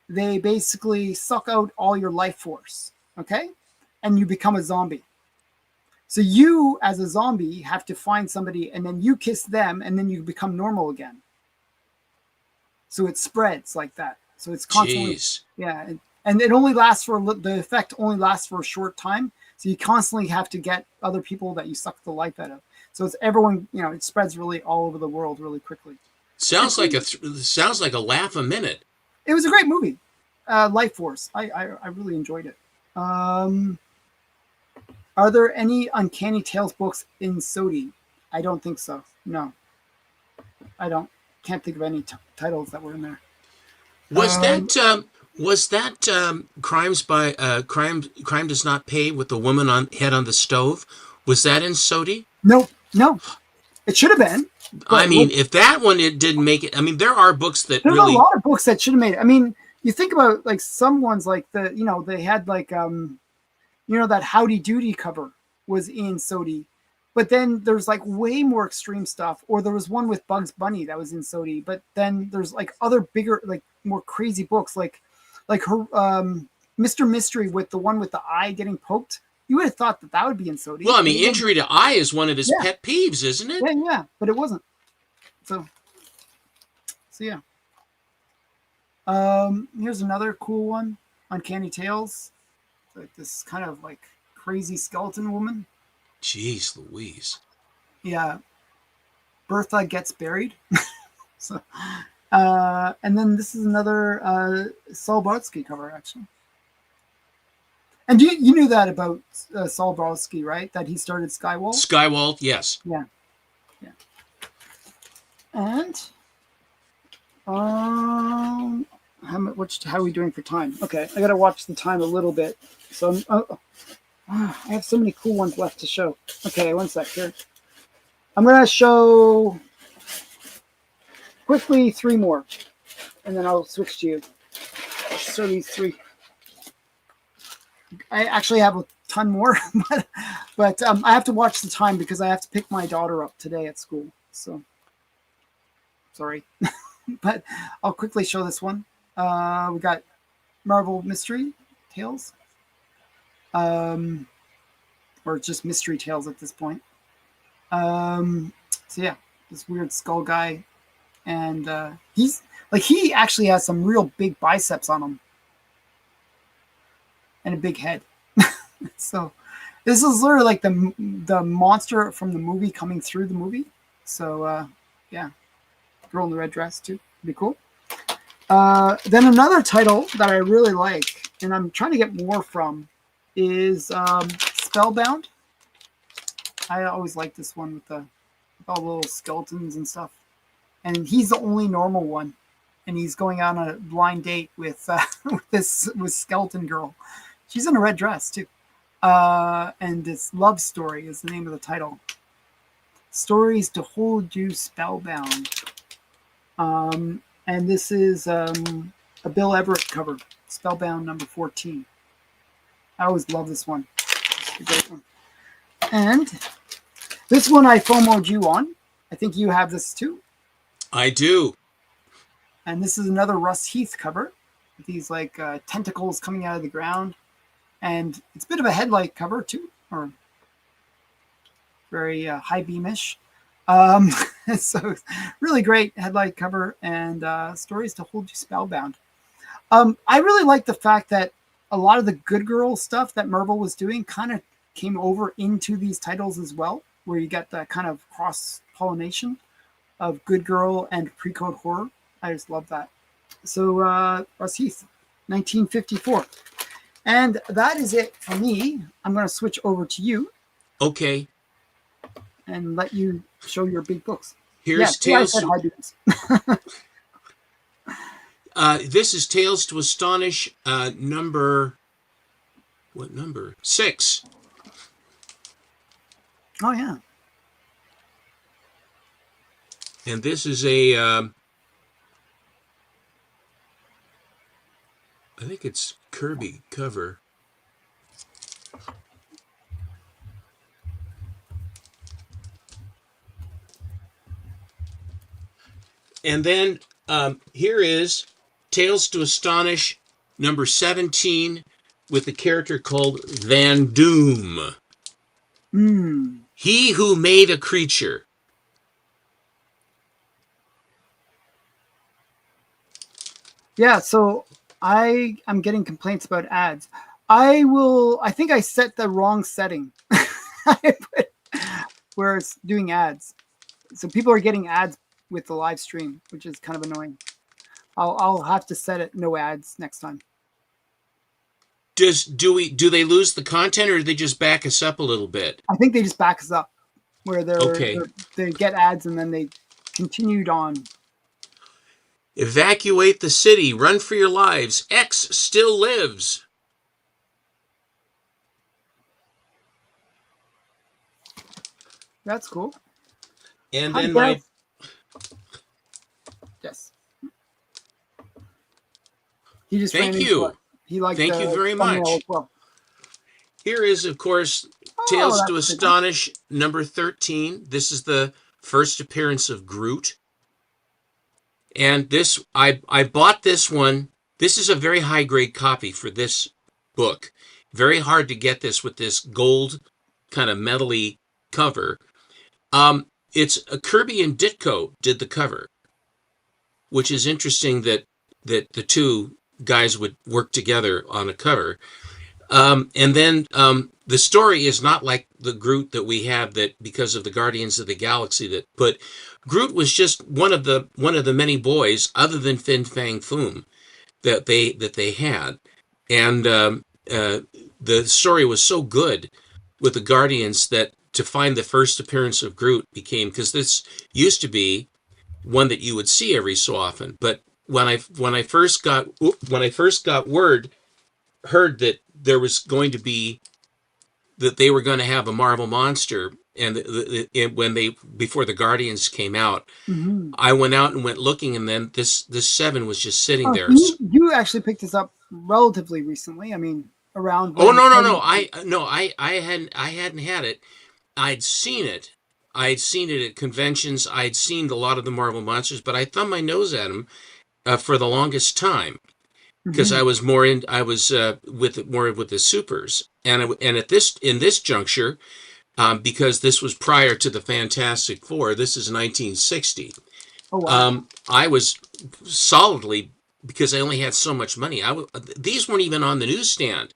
they basically suck out all your life force. Okay, and you become a zombie. So you, as a zombie, have to find somebody, and then you kiss them, and then you become normal again. So it spreads like that. So it's constantly, Jeez. yeah, and it only lasts for the effect only lasts for a short time. So you constantly have to get other people that you suck the life out of. So it's everyone, it spreads really all over the world really quickly. Sounds like a laugh a minute. It was a great movie, Life Force. I really enjoyed it. Are there any Uncanny Tales books in Sodi? I don't think so. No, I don't. Can't think of any titles that were in there. Was that crimes by crime does not pay with the woman on head on the stove? Was that in Sodi? No, no. It should have been. I But mean, if that one it didn't make it. I mean, there are books that there's a really. lot of books that should have made it. I mean, you think about like some ones like they had like that Howdy Doody cover was in Sodi. But then there's like way more extreme stuff. Or there was one with Bugs Bunny that was in Sodi. But then there's like other bigger, like more crazy books, like her Mr. Mystery with the one with the eye getting poked. You would have thought that that would be in Sodi. Well, I mean, injury to eye is one of his pet peeves, isn't it? Yeah, but it wasn't. So yeah. Here's another cool one, Uncanny Tales. Like this kind of like crazy skeleton woman. Jeez Louise. Yeah. Bertha gets buried. So, and then this is another Saul Brodsky cover, actually. And you knew that about Saul Brodsky, right? That he started Skywalt? Skywalt, yes. Yeah. And how are we doing for time? Okay, I gotta watch the time a little bit. So I have so many cool ones left to show. Okay, one sec here. I'm gonna show quickly 3 more, and then I'll switch to you. So these 3. I actually have a ton more, but I have to watch the time because I have to pick my daughter up today at school. So sorry, but I'll quickly show this one. We got Marvel Mystery Tales, or just Mystery Tales at this point. So yeah, this weird skull guy, and he actually has some real big biceps on him and a big head. So this is literally like the monster from the movie coming through the movie. So yeah, girl in the red dress too, be cool. Then another title that I really like, and I'm trying to get more from, is Spellbound. I always like this one with all the little skeletons and stuff. And he's the only normal one, and he's going on a blind date with with Skeleton Girl. She's in a red dress too. And it's Love Story is the name of the title. Stories to Hold You Spellbound. And this is a Bill Everett cover, Spellbound number 14. I always love this one. It's a great one. And this one I FOMO'd you on. I think you have this too. I do. And this is another Russ Heath cover. With these like tentacles coming out of the ground. And it's a bit of a headlight cover too, or very high beamish. So really great headlight cover and stories to hold you spellbound. I really like the fact that a lot of the Good Girl stuff that Marvel was doing kind of came over into these titles as well, where you get that kind of cross-pollination of Good Girl and Precode horror. I just love that. So Russ Heath, 1954. And that is it for me. I'm going to switch over to you. Okay. And let you show your big books. Here's Tales. This is Tales to Astonish number... What number? 6. Oh, yeah. And this is a... I think it's Kirby cover. And then here is Tales to Astonish number 17 with a character called Van Doom. He who made a creature. Yeah, so I'm getting complaints about ads. I think I set the wrong setting where it's doing ads. So people are getting ads with the live stream, which is kind of annoying. I'll have to set it no ads next time. Do they lose the content, or do they just back us up a little bit? I think they just back us up, where they get ads and then they continued on. Evacuate the city. Run for your lives. X still lives. That's cool. And then yes. He just thank you. He liked thank you very much. Well. Here is, of course, Oh, Tales to that's a big one. Astonish number 13. This is the first appearance of Groot. And this, I bought this one. This is a very high grade copy for this book. Very hard to get this with this gold kind of metally cover. It's a Kirby and Ditko did the cover, which is interesting that the two guys would work together on a cover. And then the story is not like the Groot that we have that because of the Guardians of the Galaxy but Groot was just one of the many boys other than Fin Fang Foom that they had, and the story was so good with the Guardians that to find the first appearance of Groot became, because this used to be one that you would see every so often, but when I first got heard that there was going to be that they were going to have a Marvel monster, and when they before the Guardians came out, Mm-hmm. I went out and went looking, and then this 7 was just sitting Oh, there. so you actually picked this up relatively recently. I mean, around Oh, when. I hadn't had it. I'd seen it. I'd seen it at conventions. I'd seen a lot of the Marvel monsters, but I thumbed my nose at them for the longest time, because Mm-hmm. I was with the supers, and in this juncture, because this was prior to the Fantastic Four. This is 1960. Oh wow. I was solidly, because I only had so much money. These weren't even on the newsstand.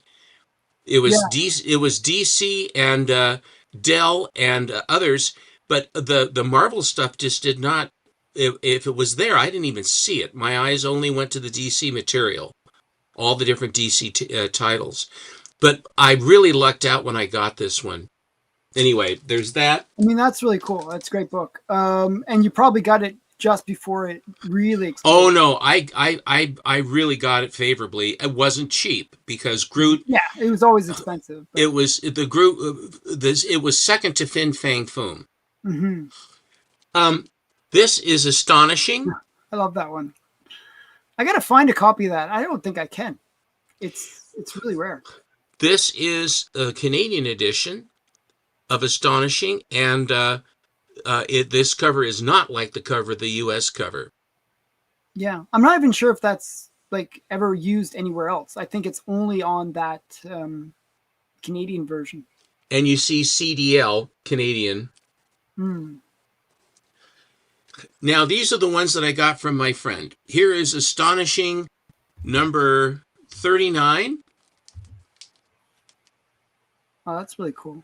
It Yeah. was DC and Dell and others, but the Marvel stuff just did not. If it was there, I didn't even see it. My eyes only went to the DC material, all the different DC titles. But I really lucked out when I got this one. Anyway, there's that. I mean, that's really cool. That's a great book. And you probably got it just before it really Oh exploded. no, I really got it favorably. It wasn't cheap because Groot. Yeah, it was always expensive. But, It was the Groot. It was second to Fin Fang Foom. mm-hmm. This is astonishing. I love that one. I gotta find a copy of that. I don't think I can. It's really rare. This is a Canadian edition of Astonishing, and this cover is not like the cover of the U.S. cover. Yeah, I'm not even sure if that's like ever used anywhere else. I think it's only on that Canadian version. And you see CDL Canadian. Mm. Now these are the ones that I got from my friend. Here is Astonishing number 39. Oh, that's really cool.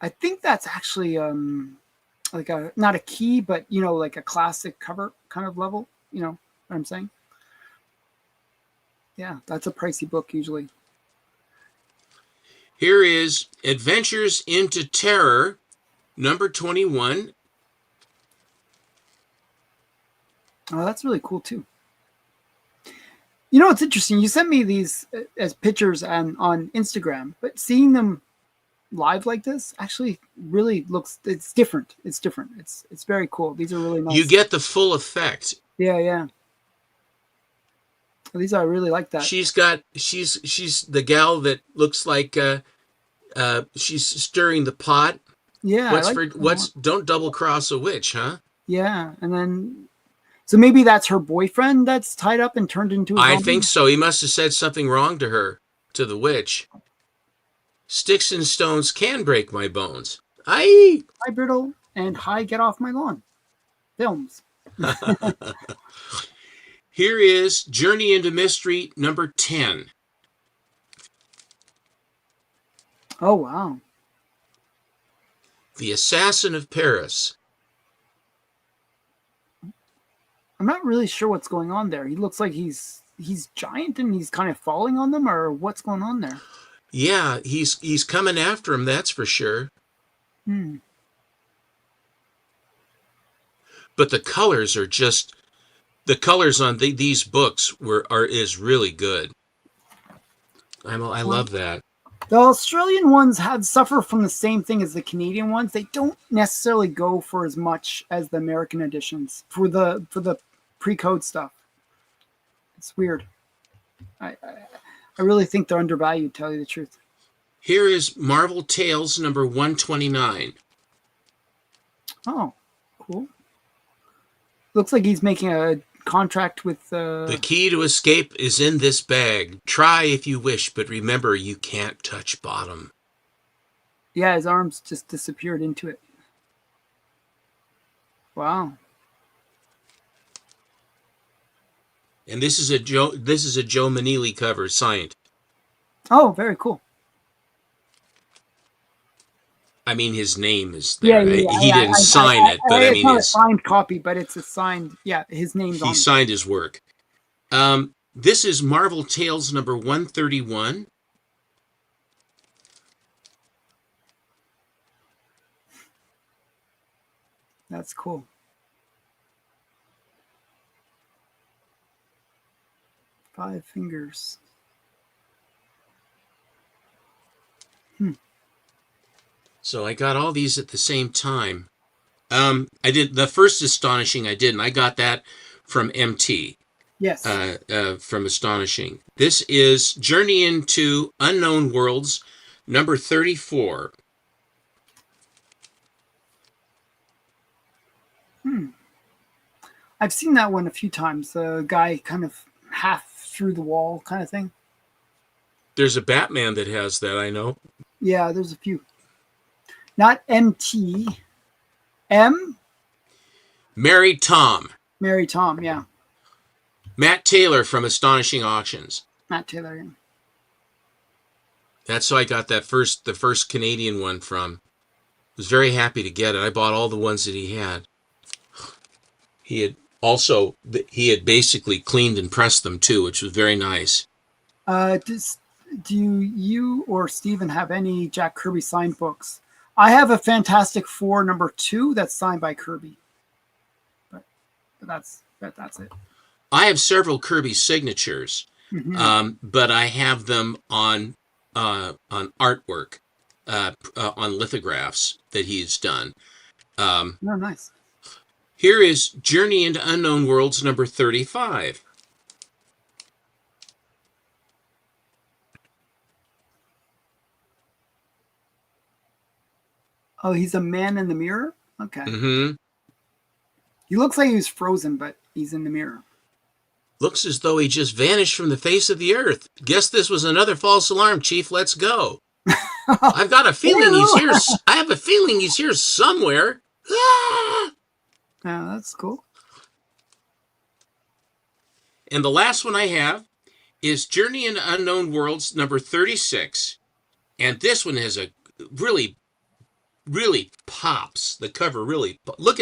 I think that's actually like a not a key, but like a classic cover kind of level. You know what I'm saying? Yeah, that's a pricey book usually. Here is Adventures into Terror number 21. Oh, that's really cool too. You know, it's interesting. You sent me these as pictures on Instagram, but seeing them live like this actually really it's different. It's different. It's very cool. These are really nice. You get the full effect. Yeah. These I really like that. She's the gal that looks like she's stirring the pot. Yeah. Don't double cross a witch, huh? Yeah, and then so maybe that's her boyfriend that's tied up and turned into a zombie? I think so. He must have said something wrong to her, to the witch. Sticks and stones can break my bones. Aye. Hi, Brittle, and hi, get off my lawn. Films. Here is Journey into Mystery number 10. Oh, wow. The Assassin of Paris. I'm not really sure what's going on there. He looks like he's giant and he's kind of falling on them, or what's going on there? Yeah, he's coming after him, that's for sure. Hmm. But the colors are just the colors on these books is really good. I love that. The Australian ones suffer from the same thing as the Canadian ones. They don't necessarily go for as much as the American editions for the Precode stuff. It's weird. I really think they're undervalued, to tell you the truth. Here is Marvel Tales number 129. Oh, cool. Looks like he's making a contract with. The key to escape is in this bag. Try if you wish, but remember you can't touch bottom. Yeah, his arms just disappeared into it. Wow. And this is a Joe Maneely cover, signed. Oh, very cool. I mean, his name is there. Yeah. He didn't sign it, but I it's mean, not a signed copy, but it's a signed. Yeah, his name's on he it. signed his work. This is Marvel Tales number 131. That's cool. Five fingers. So I got all these at the same time. I did the first Astonishing I did, and I got that from MT. Yes. From Astonishing. This is Journey into Unknown Worlds, number 34. I've seen that one a few times. The guy kind of half through the wall kind of thing. There's a Batman that has that, I know. Yeah, there's a few. Not MT. M? Married Tom. Mary Tom, yeah. Matt Taylor from Astonishing Auctions. Matt Taylor, yeah. That's how I got the first Canadian one from. Was very happy to get it. I bought all the ones that he had. He had basically cleaned and pressed them too, which was very nice. Do you or Steven have any Jack Kirby signed books? I have a Fantastic Four number 2 that's signed by Kirby. But that's it. I have several Kirby signatures, but I have them on artwork, on lithographs that he's done. Oh, nice. Here is Journey into Unknown Worlds number 35. Oh, he's a man in the mirror? Okay. Mm-hmm. He looks like he was frozen, but he's in the mirror. Looks as though he just vanished from the face of the earth. Guess this was another false alarm, Chief. Let's go. I've got a feeling he's here. I have a feeling he's here somewhere. Ah! Yeah, that's cool. And the last one I have is Journey into Unknown Worlds number 36. And this one has a really pops. The cover really look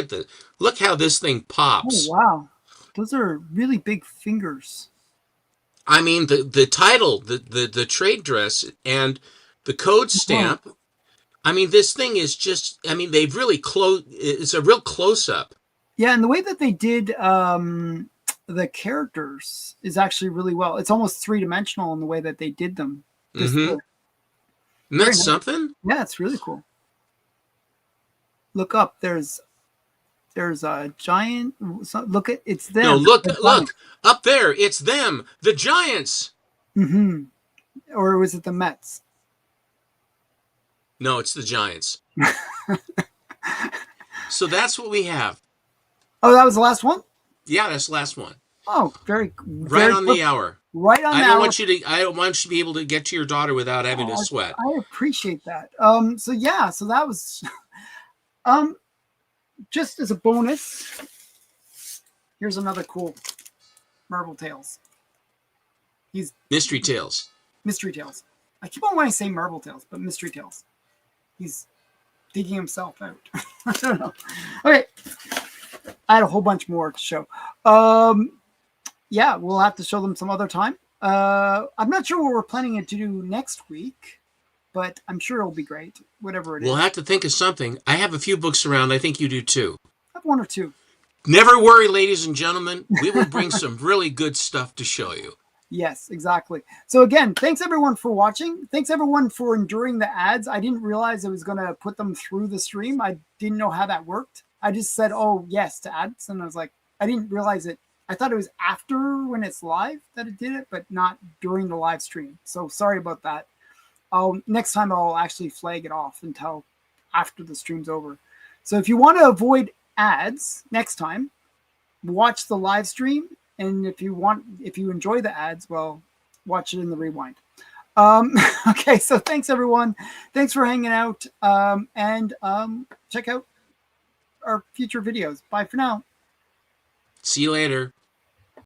how this thing pops. Oh, wow. Those are really big fingers. I mean, the title, the trade dress, and the code stamp. Oh. I mean, this thing is just. I mean, they've really it's a real close up. Yeah, and the way that they did the characters is actually really well. It's almost 3-dimensional in the way that they did them. Mm-hmm. And that's something. Yeah, it's really cool. Look up. There's a giant. Look at it's them. No, look up there. It's them, the Giants. Mm-hmm. Or was it the Mets? No, it's the Giants. So that's what we have. Oh, that was the last one? Yeah, that's the last one. Oh, very right on the hour. Right on the hour. I don't want you to be able to get to your daughter without having to sweat. I appreciate that. So that was just as a bonus, here's another cool Marvel Tales. Mystery Tales. Mystery Tales. I keep on wanting to say Marvel Tales, but Mystery Tales. He's digging himself out. I don't know. Okay. I had a whole bunch more to show. Yeah, we'll have to show them some other time. I'm not sure what we're planning to do next week, but I'm sure it'll be great, whatever it is. We'll have to think of something. I have a few books around. I think you do too. I have one or two. Never worry, ladies and gentlemen. We will bring some really good stuff to show you. Yes, exactly. So again, thanks everyone for watching. Thanks everyone for enduring the ads. I didn't realize I was going to put them through the stream. I didn't know how that worked. I just said, oh, yes, to ads. And I was like, I didn't realize it. I thought it was after when it's live that it did it, but not during the live stream. So sorry about that. next time I'll actually flag it off until after the stream's over. So if you want to avoid ads next time, watch the live stream, and if you enjoy the ads, well, watch it in the rewind. Okay, so thanks everyone. Thanks for hanging out, and check out our future videos. Bye for now. See you later.